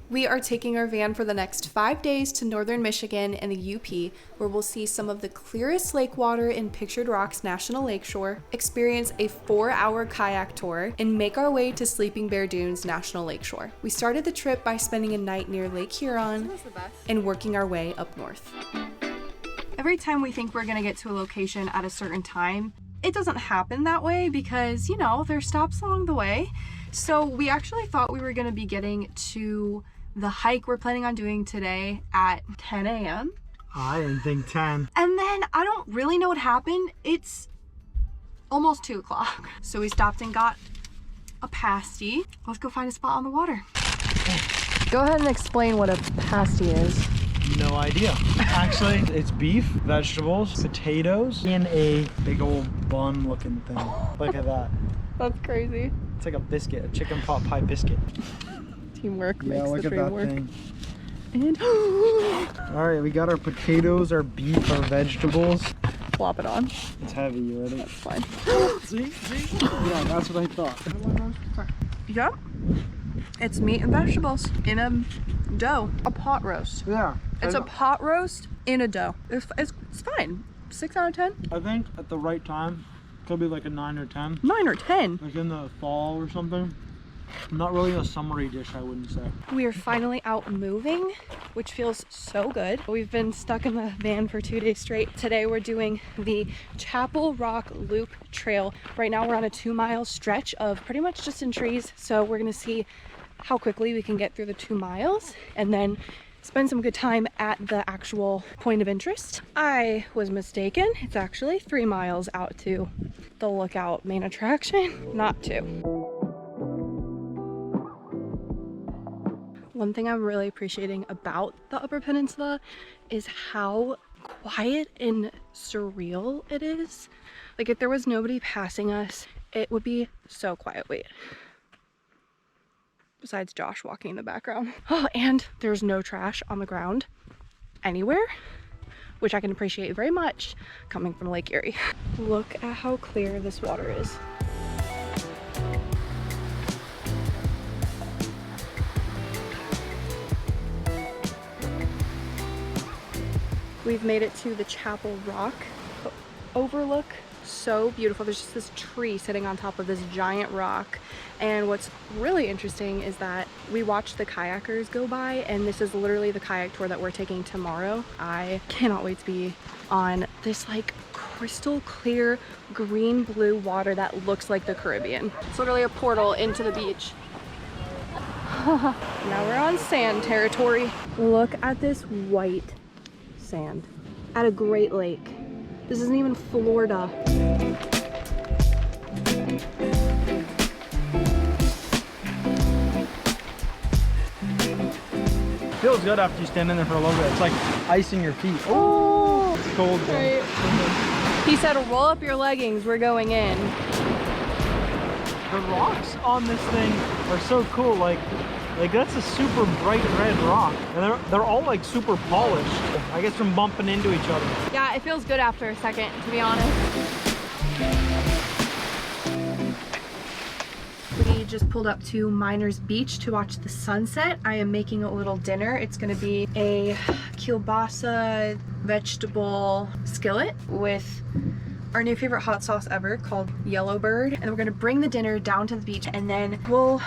We are taking our van for the next 5 days to northern Michigan and the UP, where we'll see some of the clearest lake water in Pictured Rocks National Lakeshore, experience a 4-hour kayak tour, and make our way to Sleeping Bear Dunes National Lakeshore. We started the trip by spending a night near Lake Huron and working our way up north. Every time we think we're gonna get to a location at a certain time, it doesn't happen that way because, you know, there's stops along the way. So we actually thought we were gonna be getting to the hike we're planning on doing today at 10 a.m. I didn't think 10. And then I don't really know what happened. It's almost 2 o'clock. So we stopped and got a pasty. Let's go find a spot on the water. Go ahead and explain what a pasty is. No idea. Actually, it's beef, vegetables, potatoes, and a big old bun looking thing. Look at that. That's crazy. It's like a biscuit, a chicken pot pie biscuit. Teamwork Yeah, makes look the at dream that work. thing. And All right, we got our potatoes, our beef, our vegetables. plop it on. It's heavy, you ready? That's fine. See? Yeah, that's what I thought. Yeah. It's meat and vegetables in a dough. A pot roast. Yeah. It's a pot roast in a dough. It's fine. 6 out of 10? I think at the right time, could be like a 9 or 10. 9 or 10. Like in the fall or something. Not really a summery dish, I wouldn't say. We are finally out moving, which feels so good. We've been stuck in the van for 2 days straight. Today we're doing the Chapel Rock Loop Trail. Right now we're on a 2-mile stretch of pretty much just in trees. So we're gonna see how quickly we can get through the 2 miles and then spend some good time at the actual point of interest. I was mistaken. It's actually 3 miles out to the Lookout main attraction, not 2. One thing I'm really appreciating about the Upper Peninsula is how quiet and surreal it is. Like if there was nobody passing us, it would be so quiet. Wait. Besides Josh walking in the background. Oh, and there's no trash on the ground anywhere, which I can appreciate very much coming from Lake Erie. Look at how clear this water is. We've made it to the Chapel Rock overlook. So beautiful. There's just this tree sitting on top of this giant rock. And what's really interesting is that we watched the kayakers go by, and this is literally the kayak tour that we're taking tomorrow. I cannot wait to be on this like crystal clear green blue water that looks like the Caribbean. It's literally a portal into the beach. Now we're on sand territory. Look at this white sand at a Great Lake. This isn't even Florida. Feels good after you stand in there for a little bit. It's like icing your feet. Oh, it's cold. Right. He said, roll up your leggings, we're going in. The rocks on this thing are so cool. Like that's a super bright red rock, and they're all like super polished. I guess from bumping into each other. Yeah, it feels good after a second, to be honest. We just pulled up to Miners Beach to watch the sunset. I am making a little dinner. It's gonna be a kielbasa vegetable skillet with our new favorite hot sauce ever called Yellowbird. And we're gonna bring the dinner down to the beach and then we'll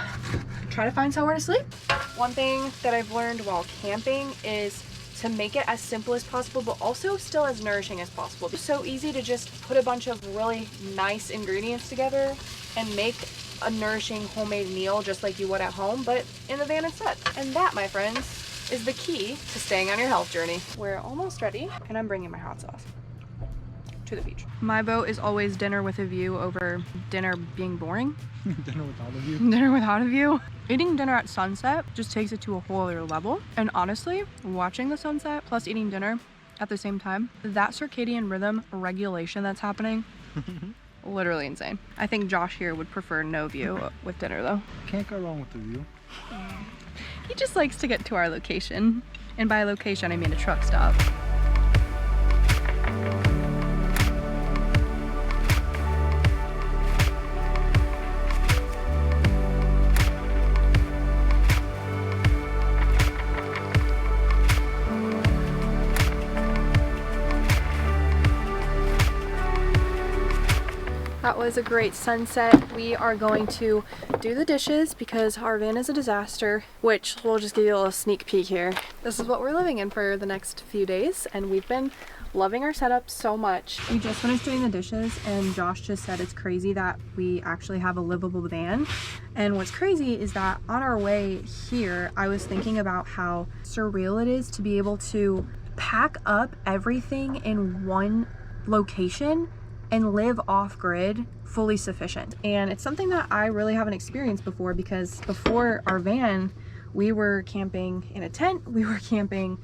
try to find somewhere to sleep. One thing that I've learned while camping is to make it as simple as possible, but also still as nourishing as possible. It's so easy to just put a bunch of really nice ingredients together and make a nourishing homemade meal just like you would at home, but in the van instead. And that, my friends, is the key to staying on your health journey. We're almost ready, and I'm bringing my hot sauce to the beach. My boat is always dinner with a view over dinner being boring. Dinner without a view. Dinner without a view. Eating dinner at sunset just takes it to a whole other level. And honestly, watching the sunset plus eating dinner at the same time, that circadian rhythm regulation that's happening, literally insane. I think Josh here would prefer no view with dinner though. Can't go wrong with the view. He just likes to get to our location. And by location, I mean a truck stop. That was a great sunset. We are going to do the dishes because our van is a disaster, which we'll just give you a little sneak peek here. This is what we're living in for the next few days, and we've been loving our setup so much. We just finished doing the dishes and Josh just said it's crazy that we actually have a livable van. And what's crazy is that on our way here, I was thinking about how surreal it is to be able to pack up everything in one location and live off-grid, fully sufficient. And it's something that I really haven't experienced before, because before our van, we were camping in a tent, we were camping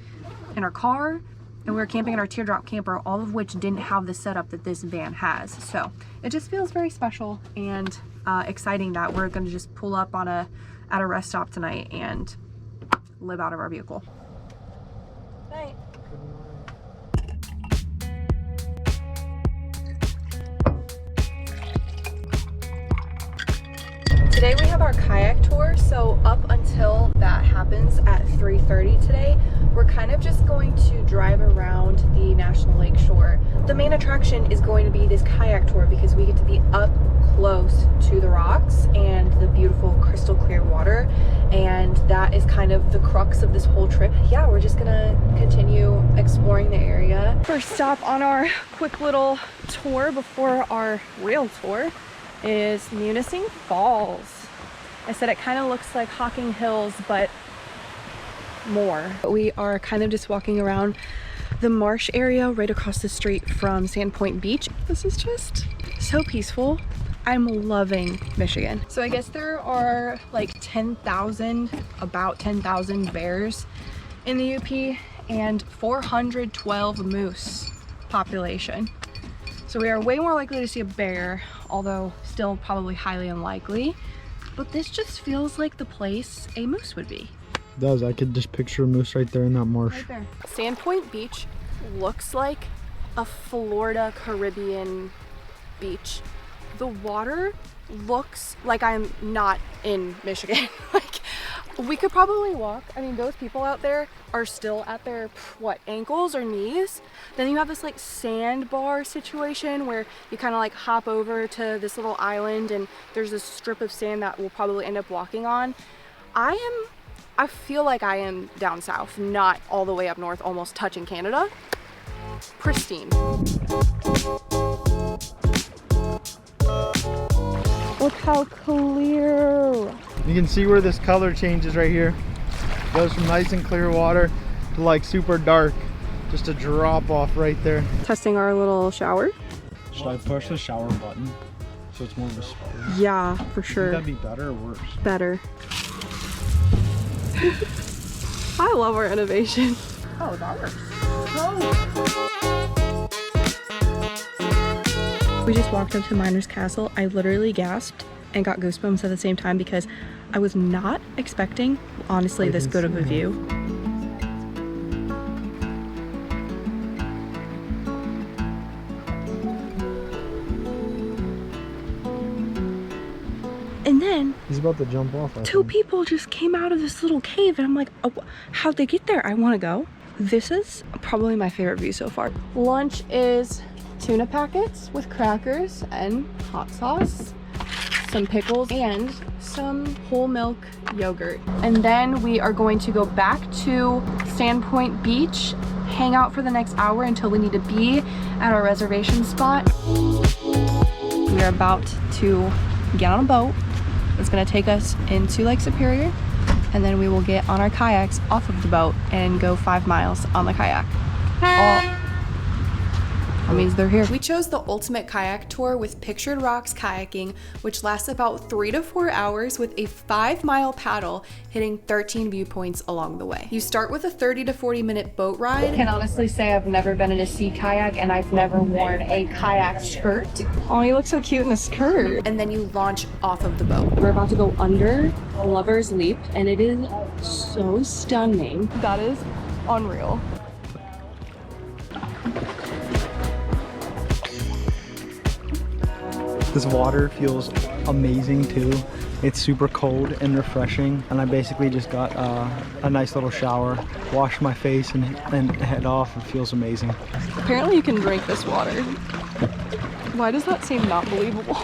in our car, and we were camping in our teardrop camper, all of which didn't have the setup that this van has. So it just feels very special and exciting that we're gonna just pull up on at a rest stop tonight and live out of our vehicle. Night. Today we have our kayak tour, so up until that happens at 3:30 today, we're kind of just going to drive around the National Lakeshore. The main attraction is going to be this kayak tour because we get to be up close to the rocks and the beautiful crystal clear water, and that is kind of the crux of this whole trip. Yeah, we're just gonna continue exploring the area. First stop on our quick little tour before our real tour is Munising Falls. I said it kind of looks like Hocking Hills, but more. We are kind of just walking around the marsh area right across the street from Sandpoint Beach. This is just so peaceful. I'm loving Michigan. So I guess there are like about 10,000 bears in the UP and 412 moose population. So we are way more likely to see a bear, although still probably highly unlikely. But this just feels like the place a moose would be. It does. I could just picture a moose right there in that marsh. Right there. Sandpoint Beach looks like a Florida Caribbean beach. The water looks like I'm not in Michigan. Like, we could probably walk. I mean, those people out there are still at their, what, ankles or knees? Then you have this like sandbar situation where you kind of like hop over to this little island and there's this strip of sand that we'll probably end up walking on. I feel like I am down south, not all the way up north, almost touching Canada. Pristine. Look how clear. You can see where this color changes right here. It goes from nice and clear water to like super dark. Just a drop off right there. Testing our little shower. Should I push the shower button so it's more of a splash? Yeah, for sure. Would that be better or worse? Better. I love our innovation. Oh, that works. We just walked up to Miner's Castle. I literally gasped and got goosebumps at the same time because I was not expecting, honestly, this good of a view. And then he's about to jump off. Two people just came out of this little cave and I'm like, oh, how'd they get there? I want to go. This is probably my favorite view so far. Lunch is tuna packets with crackers and hot sauce, some pickles, and some whole milk yogurt. And then we are going to go back to Sandpoint Beach, hang out for the next hour until we need to be at our reservation spot. We are about to get on a boat. It's gonna take us into Lake Superior, and then we will get on our kayaks off of the boat and go 5 miles on the kayak. That means they're here. We chose the ultimate kayak tour with Pictured Rocks kayaking, which lasts about 3 to 4 hours with a 5-mile paddle hitting 13 viewpoints along the way. You start with a 30 to 40 minute boat ride. I can honestly say I've never been in a sea kayak and I've never worn a kayak skirt. Oh, you look so cute in a skirt. And then you launch off of the boat. We're about to go under a Lover's Leap and it is so stunning. That is unreal. This water feels amazing too. It's super cold and refreshing, and I basically just got a nice little shower, washed my face and head off. It feels amazing. Apparently you can drink this water. Why does that seem not believable?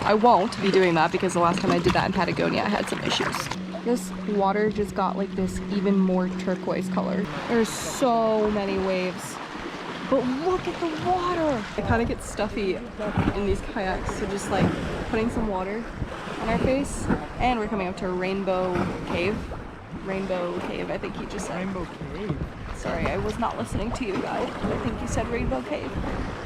I won't be doing that because the last time I did that in Patagonia, I had some issues. This water just got like this even more turquoise color. There's so many waves. But look at the water! It kind of gets stuffy in these kayaks, so just like putting some water on our face. And we're coming up to a Rainbow Cave. Rainbow Cave, I think he just said. Rainbow Cave. Sorry, I was not listening to you guys. I think you said Rainbow Cave.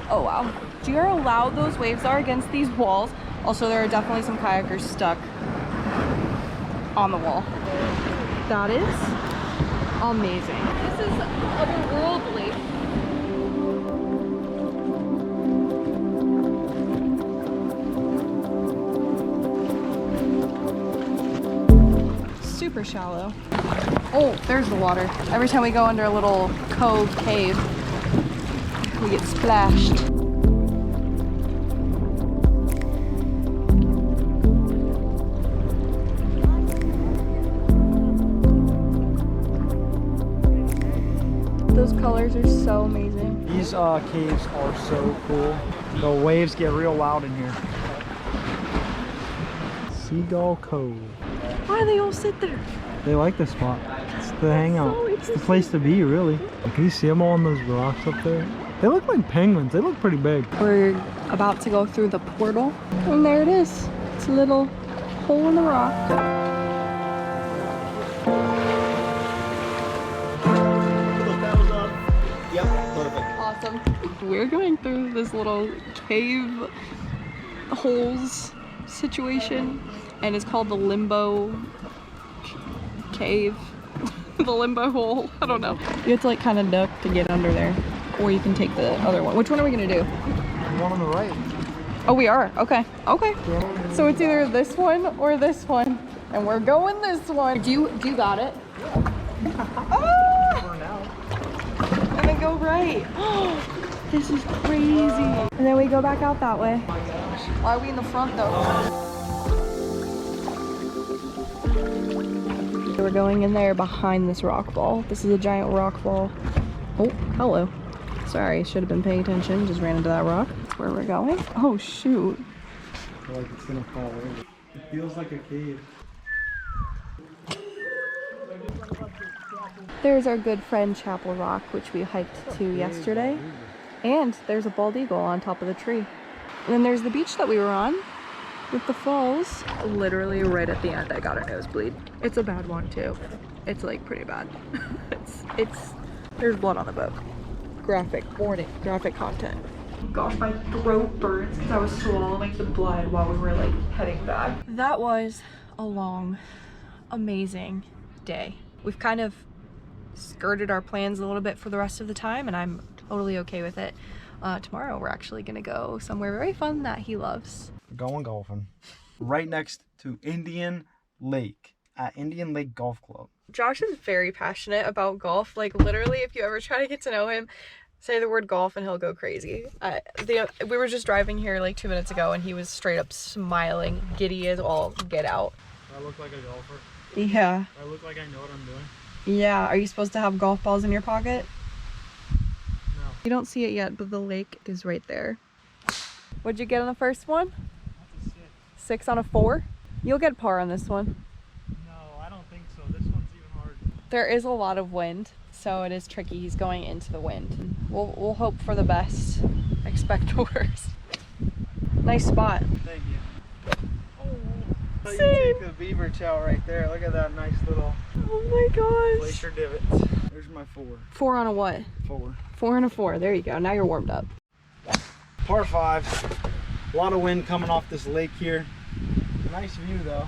Oh wow. Do you know how loud those waves are against these walls? Also, there are definitely some kayakers stuck on the wall. That is amazing. This is otherworldly. Super shallow. Oh, there's the water. Every time we go under a little cove cave, we get splashed. Those colors are so amazing. These caves are so cool. The waves get real loud in here. Seagull Cove. Why do they all sit there? They like this spot. It's the hangout. so It's the place to be, really. Can you see them all on those rocks up there? They look like penguins. They look pretty big. We're about to go through the portal, and there it is. It's a little hole in the rock. Yep, perfect. Awesome. We're going through this little cave holes situation, and it's called the Limbo Cave. The Limbo Hole. I don't know. You have to like kind of duck to get under there, or you can take the other one. Which one are we gonna do? The one on the right. Oh, we are. Okay. Okay. So it's either this one or this one, and we're going this one. Do you got it? Ah! For now. And then go right. This is crazy. And then we go back out that way. Why are we in the front though? We're going in there behind this rock wall. This is a giant rock wall. Oh, hello. Sorry, should have been paying attention. Just ran into that rock. That's where we're going. Oh, shoot. I feel like it's gonna fall over. It feels like a cave. There's our good friend Chapel Rock, which we hiked to yesterday. And there's a bald eagle on top of the tree. And then there's the beach that we were on with the falls. Literally right at the end, I got a nosebleed. It's a bad one too. It's like pretty bad. There's blood on the boat. Graphic warning, graphic content. Gosh, my throat burns because I was swallowing the blood while we were like heading back. That was a long, amazing day. We've kind of skirted our plans a little bit for the rest of the time, and I'm totally okay with it. Tomorrow we're actually gonna go somewhere very fun that he loves. Going golfing. Right next to Indian Lake at Indian Lake Golf Club. Josh is very passionate about golf. Like literally, if you ever try to get to know him, say the word golf and he'll go crazy. We were just driving here like 2 minutes ago and he was straight up smiling, giddy as all get out. I look like a golfer. Yeah. I look like I know what I'm doing. Yeah. Are you supposed to have golf balls in your pocket? No. You don't see it yet, but the lake is right there. What'd you get on the first one? That's a 6. 6 on a 4? You'll get par on this one. No, I don't think so. This one's even hard. There is a lot of wind, so it is tricky. He's going into the wind. We'll hope for the best. Expect the worst. Nice spot. Thank you. So you Same. take the beaver chow right there. Look at that nice little Oh my gosh. glacier divot. There's my 4. 4 on a what? 4. 4 on a 4. There you go. Now you're warmed up. Par 5. A lot of wind coming off this lake here. Nice view though.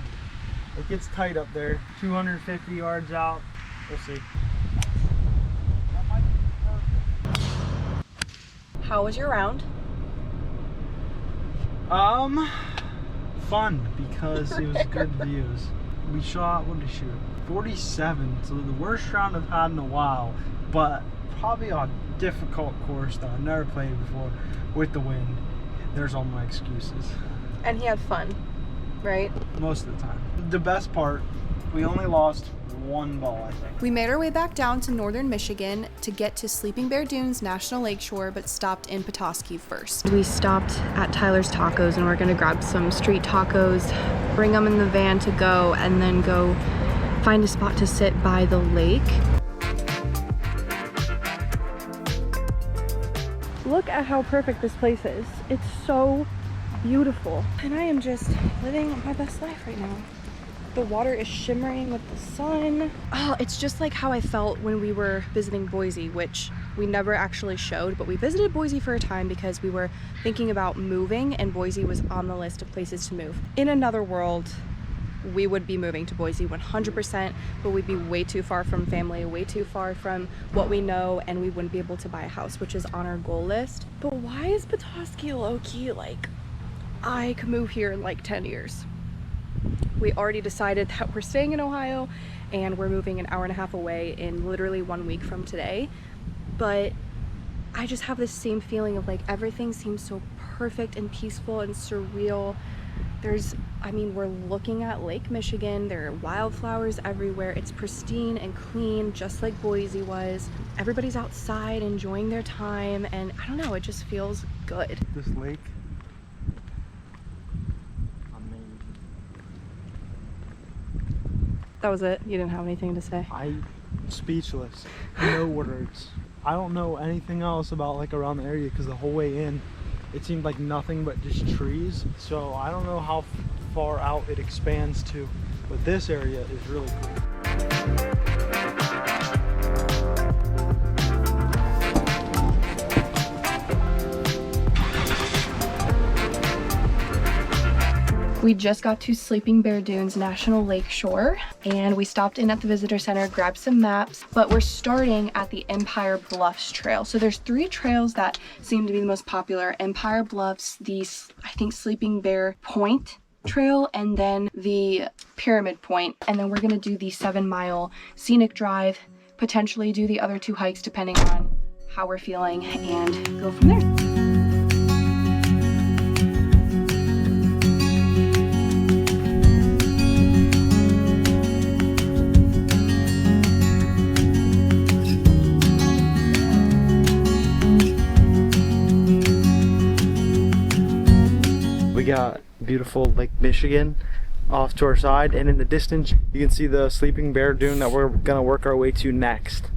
It gets tight up there. 250 yards out. We'll see. That might be perfect. How was your round? Fun because it was good views. We shot, what did we shoot? 47, so the worst round I've had in a while, but probably a difficult course that I've never played before with the wind. There's all my excuses. And he had fun, right? Most of the time. The best part We only lost one ball, I think. We made our way back down to northern Michigan to get to Sleeping Bear Dunes National Lakeshore, but stopped in Petosky first. We stopped at Tyler's Tacos and we're gonna grab some street tacos, bring them in the van to go, and then go find a spot to sit by the lake. Look at how perfect this place is. It's so beautiful. And I am just living my best life right now. The water is shimmering with the sun. Oh, it's just like how I felt when we were visiting Boise, which we never actually showed, but we visited Boise for a time because we were thinking about moving and Boise was on the list of places to move. In another world, we would be moving to Boise 100%, but we'd be way too far from family, way too far from what we know, and we wouldn't be able to buy a house, which is on our goal list. But why is Petosky low-key like, I could move here in like 10 years? We already decided that we're staying in Ohio and we're moving an hour and a half away in literally 1 week from today. But I just have this same feeling of like everything seems so perfect and peaceful and surreal. I mean, we're looking at Lake Michigan. There are wildflowers everywhere. It's pristine and clean, just like Boise was. Everybody's outside enjoying their time, and I don't know, it just feels good. This lake, amazing. That was it? You didn't have anything to say? I'm speechless. No words. I don't know anything else about like around the area because the whole way in, it seemed like nothing but just trees. So I don't know how far out it expands to, but this area is really cool. We just got to Sleeping Bear Dunes National Lakeshore and we stopped in at the visitor center, grabbed some maps, but we're starting at the Empire Bluffs trail. So there's 3 trails that seem to be the most popular: Empire Bluffs, the, I think, Sleeping Bear Point trail, and then the Pyramid Point. And then we're gonna do the 7-mile Scenic Drive, potentially do the other 2 hikes depending on how we're feeling, and go from there. We got beautiful Lake Michigan off to our side, and in the distance you can see the Sleeping Bear Dune that we're gonna work our way to next.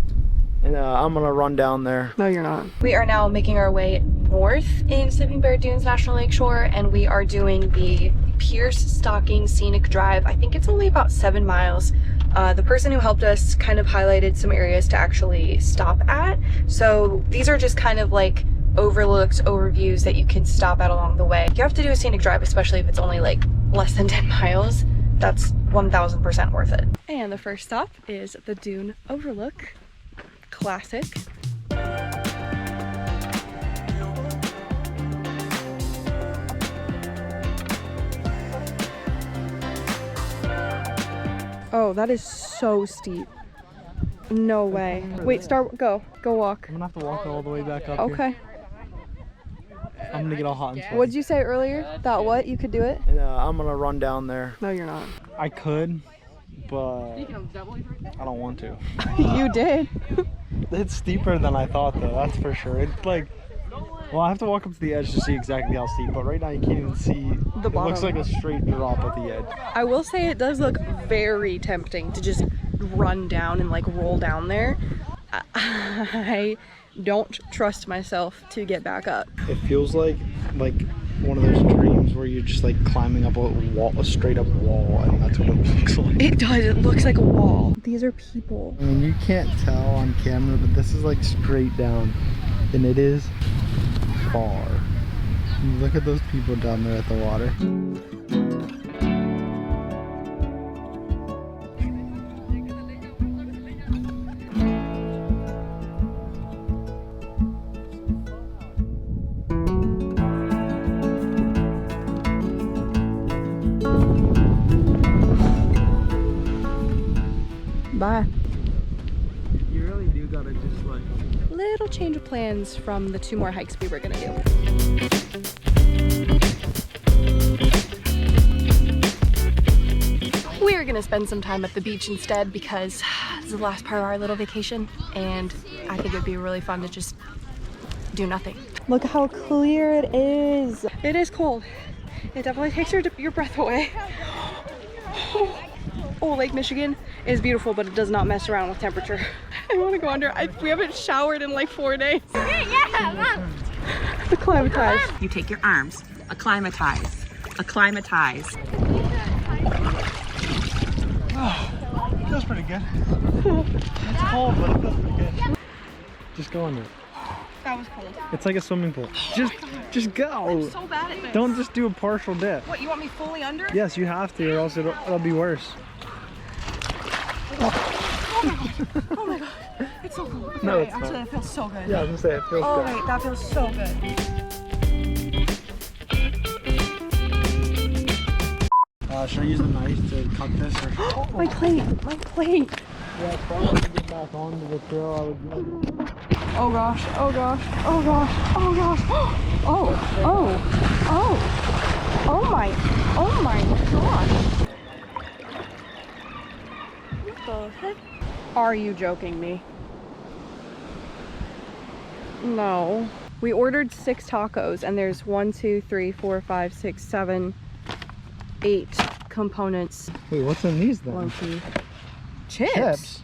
And I'm gonna run down there. No, you're not. We are now making our way north in Sleeping Bear Dunes National Lakeshore, and we are doing the Pierce Stocking Scenic Drive. I think it's only about 7 miles. The person who helped us kind of highlighted some areas to actually stop at. So these are just kind of like overlooks, overviews that you can stop at along the way. You have to do a scenic drive, especially if it's only like less than 10 miles. That's 1000% worth it. And the first stop is the Dune Overlook. Classic. Oh, that is so steep. No way. Wait, go walk. I'm gonna have to walk all the way back up Okay. here. I'm gonna get all hot and sweaty. What'd you say earlier? That what? You could do it? And I'm gonna run down there. No, you're not. I could, but I don't want to. You did. It's steeper than I thought though, that's for sure. It's like, well, I have to walk up to the edge to see exactly how steep, but right now you can't even see. The bottom. It looks like a straight drop at the edge. I will say it does look very tempting to just run down and like roll down there. I don't trust myself to get back up. It feels like one of those dreams where you're just like climbing up a wall, a straight up wall, and that's what it looks like. It does, it looks like a wall. These are people. I mean, you can't tell on camera, but this is like straight down, and it is far. Look at those people down there at the water. Bye. You really do gotta just like... Little change of plans from the 2 more hikes we were gonna do. We are gonna gonna spend some time at the beach instead because this is the last part of our little vacation, and I think it'd be really fun to just do nothing. Look how clear it is. It is cold. It definitely takes your breath away. Oh, Lake Michigan is beautiful, but it does not mess around with temperature. I want to go under. We haven't showered in like 4 days. Yeah, Mom. Acclimatize. You take your arms, acclimatize, acclimatize. Oh, feels pretty good. It's cold, but it feels pretty good. Just go in there. That was cold. It's like a swimming pool. Just go. I'm so bad at this. Don't just do a partial dip. What, you want me fully under? Yes, you have to, or else it'll be worse. Oh my god. It's so cold. No, Okay, it's actually, not. that feels so good. Yeah, I was gonna say it feels Oh good. wait, that feels so good. Should I use the knife to cut this? Or... My plate, my plate. Yeah, probably to get back onto the trail. I would. Oh gosh, oh gosh, oh gosh, oh gosh. Oh my gosh. What the heck? Are you joking me? No. We ordered 6 tacos and there's 1, 2, 3, 4, 5, 6, 7, 8 components. Wait, what's in these then? 1, 2. Chips? Chips?